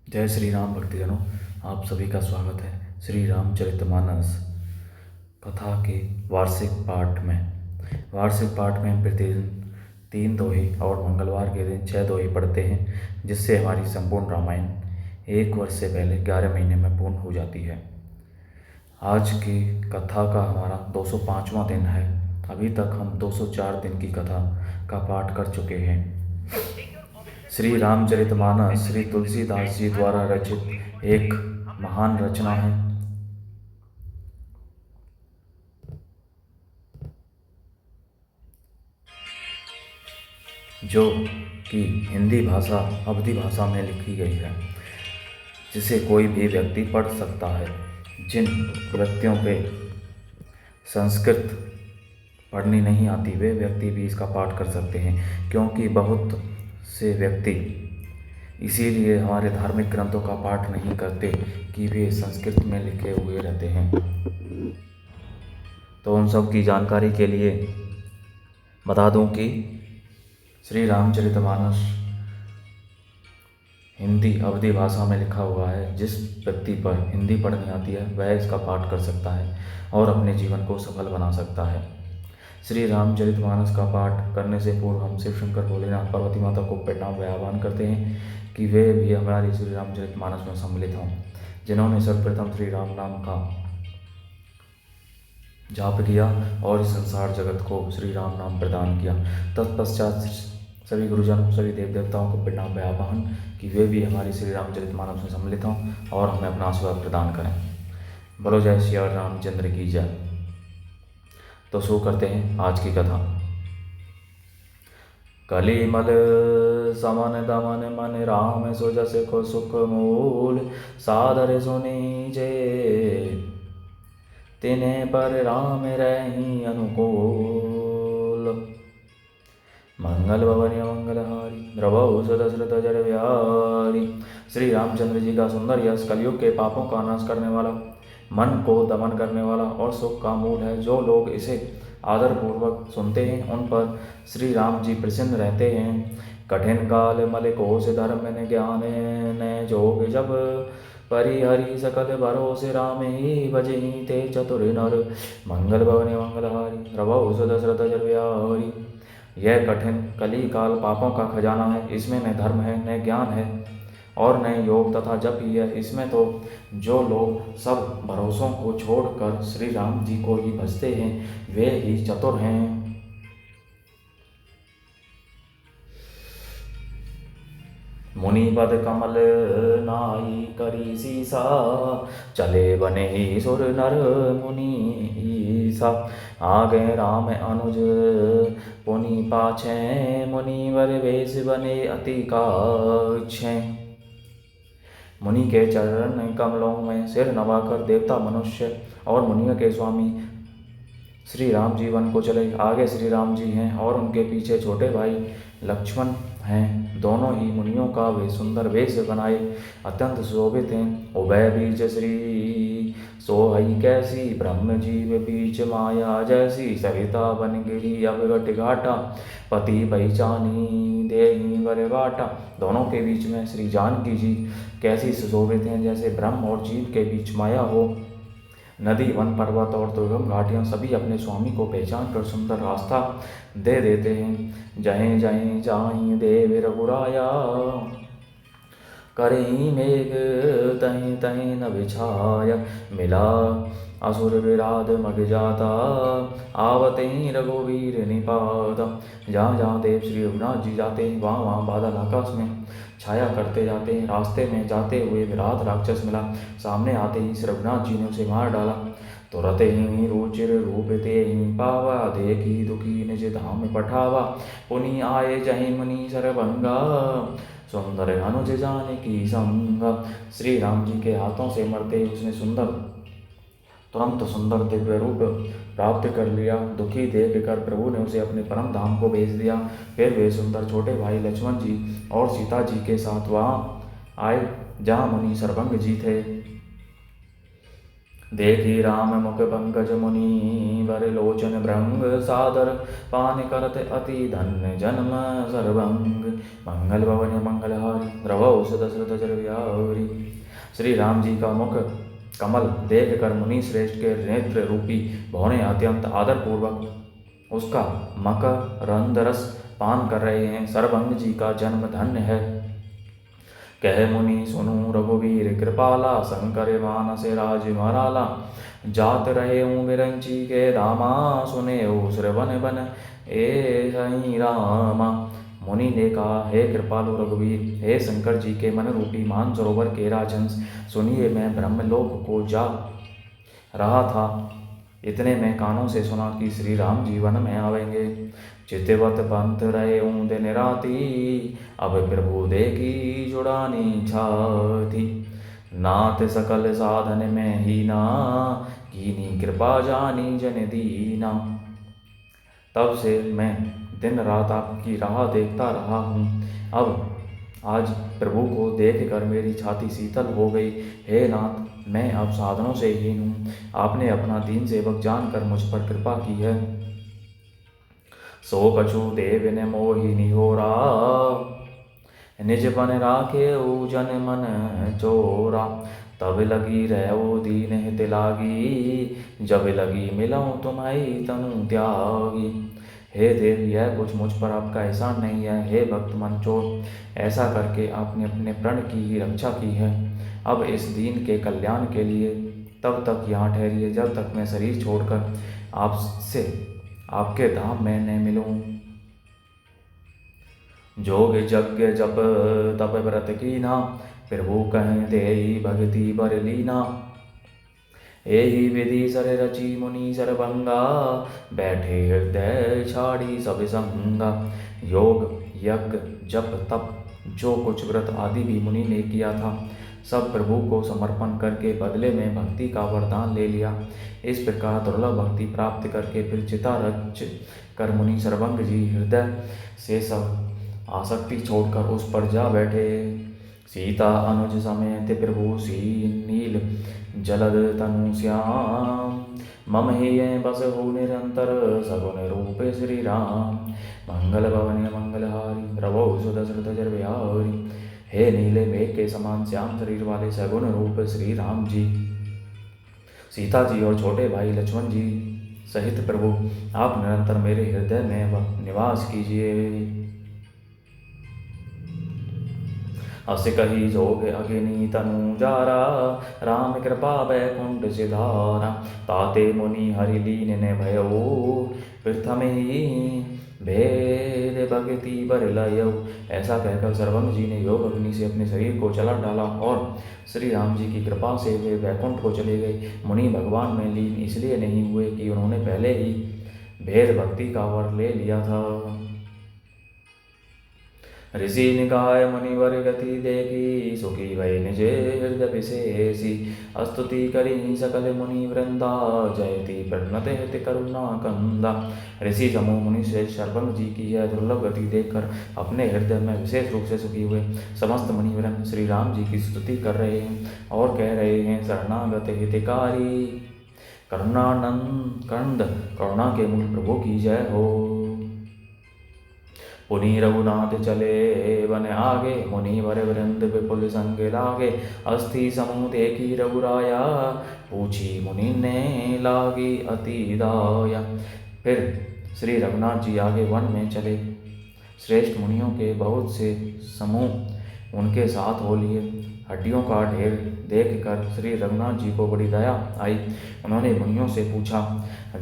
जय श्री राम भक्तजनों, आप सभी का स्वागत है श्री रामचरितमानस कथा के वार्षिक पाठ में हम प्रतिदिन 3 दोहे और मंगलवार के दिन 6 दोहे पढ़ते हैं, जिससे हमारी संपूर्ण रामायण 1 वर्ष से पहले 11 महीने में पूर्ण हो जाती है। आज की कथा का हमारा 205वां दिन है। अभी तक हम 204 दिन की कथा का पाठ कर चुके हैं। श्री रामचरितमानस श्री तुलसीदास जी द्वारा रचित एक महान रचना है, जो कि हिंदी भाषा अवधी भाषा में लिखी गई है, जिसे कोई भी व्यक्ति पढ़ सकता है। जिन व्यक्तियों पे संस्कृत पढ़नी नहीं आती वे व्यक्ति भी इसका पाठ कर सकते हैं, क्योंकि बहुत से व्यक्ति इसीलिए हमारे धार्मिक ग्रंथों का पाठ नहीं करते कि वे संस्कृत में लिखे हुए रहते हैं। तो उन सब की जानकारी के लिए बता दूं कि श्री रामचरितमानस हिंदी अवधी भाषा में लिखा हुआ है। जिस व्यक्ति पर हिंदी पढ़नी आती है वह इसका पाठ कर सकता है और अपने जीवन को सफल बना सकता है। श्री रामचरितमानस का पाठ करने से पूर्व हम शिव शंकर भोलेनाथ पार्वती माता को प्रणाम व आह्वान करते हैं कि वे भी हमारी श्री रामचरितमानस में सम्मिलित हों, जिन्होंने सर्वप्रथम श्री राम नाम का जाप किया और इस संसार जगत को श्री राम नाम प्रदान किया। तत्पश्चात सभी गुरुजन सभी देव देवताओं को प्रणाम व आह्वान कि वे भी हमारी श्री रामचरितमानस में सम्मिलित हों और हमें अपना आशीर्वाद प्रदान करें। बोलो जय श्री रामचंद्र की जय। तो शुरू करते हैं आज की कथा। कलिमल समन दमन मन राम सो जस को सुख मूल सादर सुनी जे तिन्हें पर राम रही अनुकूल। मंगल भवन मंगलहारी द्रवौ दशरथ जर व्यारी। श्री रामचंद्र जी का सुंदर यश कलयुग के पापों का नाश करने वाला, मन को दमन करने वाला और सुख का मूल है। जो लोग इसे आदरपूर्वक सुनते हैं उन पर श्री राम जी प्रसन्न रहते हैं। कठिन काल मल कोश धर्म ने ज्ञान ने जोग जब परिहरि सकल भरोसे राम ही भजहि ते चतुर नर। मंगल भवन मंगलहारी रवौ दशरथ जर व्यारी। यह कठिन कली काल पापों का खजाना है। इसमें न धर्म है न ज्ञान है और न योग तथा जप ही है। इसमें तो जो लोग सब भरोसों को छोड़कर श्री राम जी को ही भजते हैं वे ही चतुर हैं। मुनिपद कमल नाई करी सीसा चले बने ही सुर नर मुनि ईसा। आगे राम अनुज पुनि पाछे मुनिवर वेश बने अति काछे। मुनि के चरण कमलों में सिर नवाकर देवता मनुष्य और मुनियों के स्वामी श्री राम जी वन को चले। आगे श्री राम जी हैं और उनके पीछे छोटे भाई लक्ष्मण हैं। दोनों ही मुनियों का वे सुंदर वेश बनाए अत्यंत शोभित हैं। उभय बीच श्री सोहई कैसी ब्रह्म जीव बीच माया जैसी। सरिता बन गिरी अवगट घाटा पति पहचानी देहि वर बाटा। दोनों के बीच में श्री जानकी जी कैसी सुशोभित हैं जैसे ब्रह्म और जीव के बीच माया हो। नदी वन पर्वत और दुर्गम घाटियाँ सभी अपने स्वामी को पहचान कर सुंदर रास्ता दे देते हैं। जहीं जहीं जाहीं देव रघुराया करहीं मेघ तहीं तहीं न बिछाया। मिला असुर विराध मग जाता आवते ही रघुवीर निपाता। जहाँ जहाँ देव श्री रघुनाथ जी जाते हैं वहाँ वहाँ बादल आकाश में छाया करते जाते हैं। रास्ते में जाते हुए विराट राक्षस मिला। सामने आते ही श्री रघुनाथ जी ने उसे मार डाला। तुरत ही रुचिर रूप ते ही पावा देखी दुखी निज धाम पठावा। पुनि आए जहि मुनि सरभंगा सुंदर अनुज जानकी संगा। श्री राम जी के हाथों से मरते उसने तुरंत सुंदर दिव्य रूप प्राप्त कर लिया। दुखी देख कर प्रभु ने उसे अपने परम धाम को भेज दिया। फिर वे सुंदर छोटे भाई लक्ष्मण जी और सीता जी के साथ वहाँ आए जहाँ मुनि सरभंग जी थे। देखी राम मुख पंकज मुनि वर लोचन भृंग सादर पान करत अति धन्य जन्म सर्वंग मंगल भवन मंगलहारी द्रवौ दशरथ जर विहारी। श्री राम जी का मुख कमल देख कर मुनि श्रेष्ठ के नेत्र रूपी भौने अत्यंत आदर पूर्वक उसका मकरंद रस पान कर रहे हैं। सर्वंग जी का जन्म धन्य है। कह मुनि सुनु रघुवीर कृपाला शंकर मानस राज मराला जात रहे हूँ बिरंची के धामा सुने ओ श्रवण बन ए हई रामा। मुनि ने कहा, हे कृपालु रघुवीर, हे शंकर जी के मन रूपी मान सरोवर के राजहंस, सुनिए मैं ब्रह्मलोक को जा रहा था। इतने में कानों से सुना कि श्री राम जी वन में आवेंगे। चितवत पंथ रहे हूँ दिन राती अब प्रभु देखी जुड़ानी छाती। नाथ सकल साधन में ही ना कीनी कृपा जानी जन दीना। तब से मैं दिन रात आपकी राह देखता रहा हूँ। अब आज प्रभु को देख कर मेरी छाती शीतल हो गई। हे नाथ, मैं अब साधनों से हीन हूँ। आपने अपना दीन सेवक जानकर मुझ पर कृपा की है। सो कछु देव ने मोहि निहोरा निज बन राखे जन मन चोरा। तब लगी रहो दीन हित लागी जब लगी मिलऊँ तुम्हारी तनु त्यागी। हे देव, यह कुछ मुझ पर आपका एहसान नहीं है। हे भक्त मन चोर, ऐसा करके आपने अपने प्रण की ही रक्षा की है। अब इस दीन के कल्याण के लिए तब तक यहाँ ठहरिए जब तक मैं शरीर छोड़कर आपसे आपके धाम में न मिलूं। जोग यज्ञ जप तप व्रत कीना प्रभु कहें देई भगति बर लीना। एहि विधि सर रची मुनि सरभंगा बैठे हृदय छाड़ी सब संगा। योग यज्ञ जप तप जो कुछ व्रत आदि भी मुनि ने किया था, सब प्रभु को समर्पण करके बदले में भक्ति का वरदान ले लिया। इस प्रकार दुर्लभ भक्ति प्राप्त करके फिर चिता रच कर मुनि सर्वंग जी हृदय से सब आसक्ति छोड़कर उस पर जा बैठे। सीता अनुज समेत प्रभु सी नील जलद तनु श्याम मम ही बस हो निरंतर सगुन रूप श्री राम। मंगल भवन मंगलहारी प्रभु सुदशरथ जर विहारी। हे नीले मेघ के समान श्याम शरीर वाले सगुण रूप श्री राम जी, सीता जी और छोटे भाई लक्ष्मण जी सहित प्रभु आप निरंतर मेरे हृदय में निवास कीजिए। अस कही जोग अग्नि तनु जारा राम कृपा बैकुंठ सिधारा। ताते मुनि हरि लीन ने भयो प्रथम ही भेद भक्ति बर लयो। ऐसा कहकर सर्वंग जी ने योग अग्नि से अपने शरीर को जला डाला और श्री राम जी की कृपा से वे वैकुंठ को चले गए। मुनि भगवान में लीन इसलिए नहीं हुए कि उन्होंने पहले ही भेद भक्ति का वर ले लिया था। ऋषि निकाय मुनिवर गति देखी सुखी भय निज हृदय विशेषी। स्तुति करी सकल मुनि वृंदा जयति प्रणत हित करुणा कंदा। ऋषि समूह मुनि से सर्वंग जी की यह दुर्लभ गति देखकर अपने हृदय में विशेष रूप से सुखी हुए। समस्त मुनिवृंद श्री राम जी की स्तुति कर रहे हैं और कह रहे हैं, शरणागत हितकारी करुणानंद कंद करुणा के मूल प्रभु की जय हो। पुनि रघुनाथ चले वन आगे मुनि वर वृंद विपुल संग लागे। अस्थि समूह देखी रघुराया पूछी मुनि ने लागी अति दाया। फिर श्री रघुनाथ जी आगे वन में चले। श्रेष्ठ मुनियों के बहुत से समूह उनके साथ हो लिए। हड्डियों का ढेर देखकर श्री रघुनाथ जी को बड़ी दया आई। उन्होंने मुनियों से पूछा,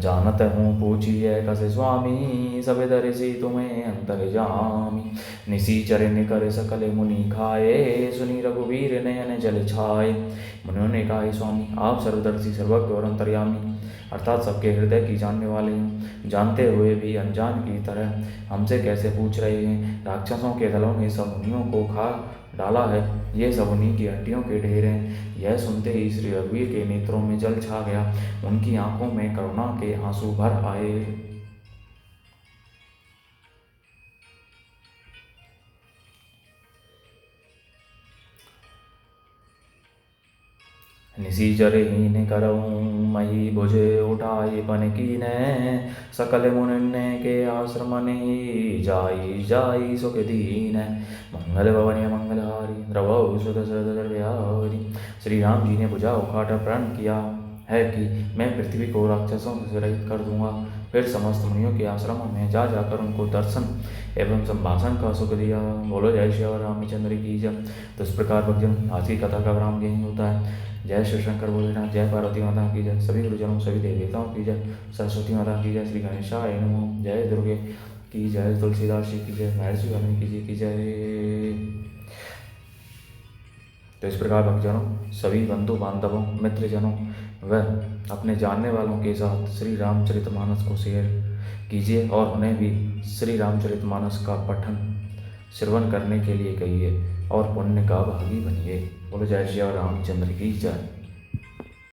जानत हूँ पूछिए कसे स्वामी सविद ऋषि तुम्हें अंतर्जामी। निशिचर निकर सकल मुनि खाए सुनी रघुवीर नयन जल छाए। मुनियों ने कहा, स्वामी आप सर्वदर्शी सर्वज्ञ और अंतर्यामी अर्थात सबके हृदय की जानने वाले हैं। जानते हुए भी अनजान की तरह हमसे कैसे पूछ रहे हैं। राक्षसों के दलों ने सब मुनियों को खा डाला है। ये सब उन्हीं की हड्डियों के ढेर हैं। यह सुनते ही श्री रघुवीर के नेत्रों में जल छा गया। उनकी आंखों में करुणा के आंसू भर आए। निशिचरहीन करऊँ मही भुज उठाई पन कीनै सकल मुनिन्ने के आश्रमन ही जाई जाई सुख दीन मंगल भवन मंगलहारी द्रवौ सुत सर्वव्याहरी। श्री राम जी ने भुजा उठाकर प्रण किया है कि मैं पृथ्वी को राक्षसों से रहित कर दूंगा। फिर समस्त मुनियों के आश्रमों में जा जाकर उनको दर्शन एवं संभाषण का सुख दिया। बोलो जय श्री रामचंद्र की जय। तो इस प्रकार भक्तजन आज की कथा का विराम यही होता है। जय श्री शंकर भोलेनाथ, जय पार्वती माता की जय, सभी गुरुजनों सभी देवी देवताओं की जय, सरस्वती माता की जय, श्री गणेशाय नमः, जय दुर्गे की जय, तुलसीदास जी की जय, महर्षि वाल्मीकि जी की जय। तो इस प्रकार भक्तजनों सभी बंधु बांधवों मित्रजनों व अपने जानने वालों के साथ श्री रामचरितमानस को शेयर कीजिए और उन्हें भी श्री रामचरितमानस का पठन श्रवण करने के लिए कहिए और पुण्य का भागी बनिए। बोलो जय श्री रामचंद्र की जय।